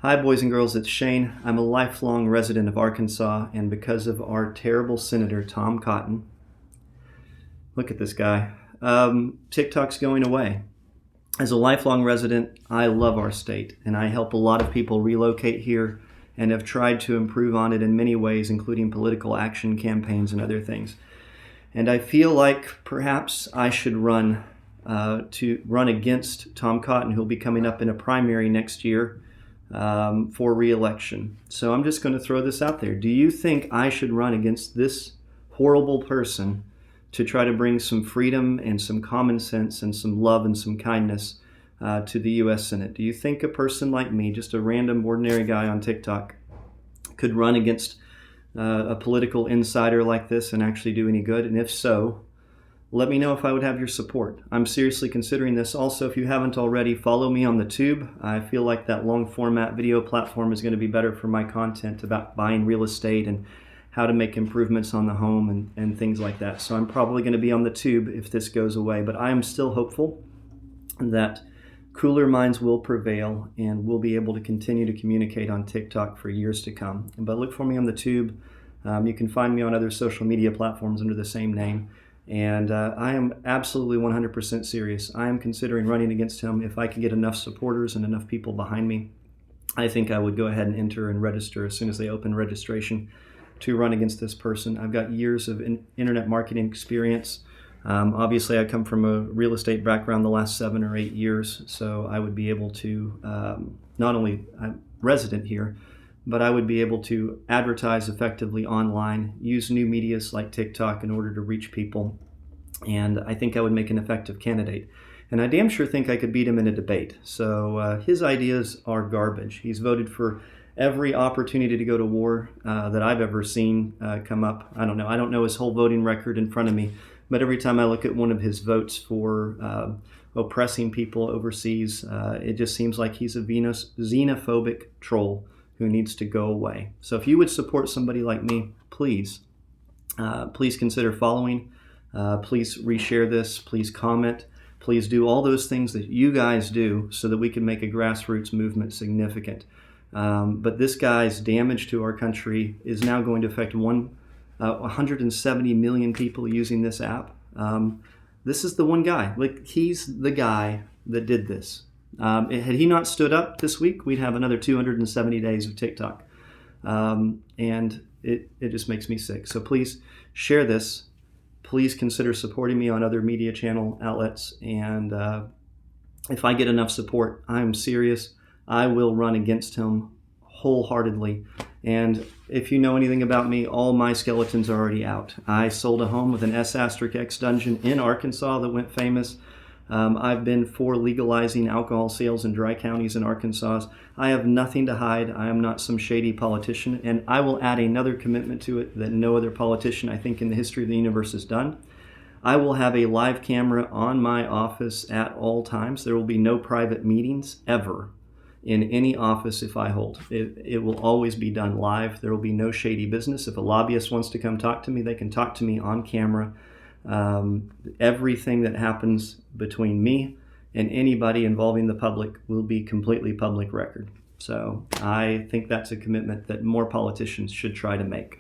Hi, boys and girls, it's Shane. I'm a lifelong resident of Arkansas, and because of our terrible Senator Tom Cotton, look at this guy, TikTok's going away. As a lifelong resident, I love our state, and I help a lot of people relocate here and have tried to improve on it in many ways, including political action campaigns and other things. And I feel like perhaps I should run against Tom Cotton, who'll be coming up in a primary next year for re-election. So I'm just going to throw this out there. Do you think I should run against this horrible person to try to bring some freedom and some common sense and some love and some kindness to the U.S. Senate? Do you think a person like me, just a random ordinary guy on TikTok, could run against a political insider like this and actually do any good? And if so, let me know if I would have your support. I'm seriously considering this. Also, if you haven't already, follow me on the Tube. I feel like that long format video platform is going to be better for my content about buying real estate and how to make improvements on the home and things like that. So I'm probably going to be on the Tube if this goes away. But I am still hopeful that cooler minds will prevail and we'll be able to continue to communicate on TikTok for years to come. But look for me on the Tube. You can find me on other social media platforms under the same name. And I am absolutely 100% serious. I am considering running against him. If I can get enough supporters and enough people behind me, I think I would go ahead and enter and register as soon as they open registration to run against this person. I've got years of internet marketing experience. Obviously, I come from a real estate background the last 7 or 8 years, so I would be able to, not only I'm resident here, but I would be able to advertise effectively online, use new medias like TikTok in order to reach people, and I think I would make an effective candidate. And I damn sure think I could beat him in a debate. So his ideas are garbage. He's voted for every opportunity to go to war that I've ever seen come up. I don't know his whole voting record in front of me, but every time I look at one of his votes for oppressing people overseas, it just seems like he's a xenophobic troll who needs to go away. So if you would support somebody like me, please consider following. Please reshare this. Please comment. Please do all those things that you guys do so that we can make a grassroots movement significant. But this guy's damage to our country is now going to affect 170 million people using this app. This is the one guy. Like, he's the guy that did this. Had he not stood up this week, we'd have another 270 days of TikTok. And it just makes me sick. So please share this. Please consider supporting me on other media channel outlets. And if I get enough support, I'm serious. I will run against him wholeheartedly. And if you know anything about me, all my skeletons are already out. I sold a home with an S*X dungeon in Arkansas that went famous. I've been for legalizing alcohol sales in dry counties in Arkansas. I have nothing to hide. I am not some shady politician, and I will add another commitment to it that no other politician, I think, in the history of the universe has done. I will have a live camera on my office at all times. There will be no private meetings ever in any office if I hold. It will always be done live. There will be no shady business. If a lobbyist wants to come talk to me, they can talk to me on camera. Everything that happens between me and anybody involving the public will be completely public record. So I think that's a commitment that more politicians should try to make.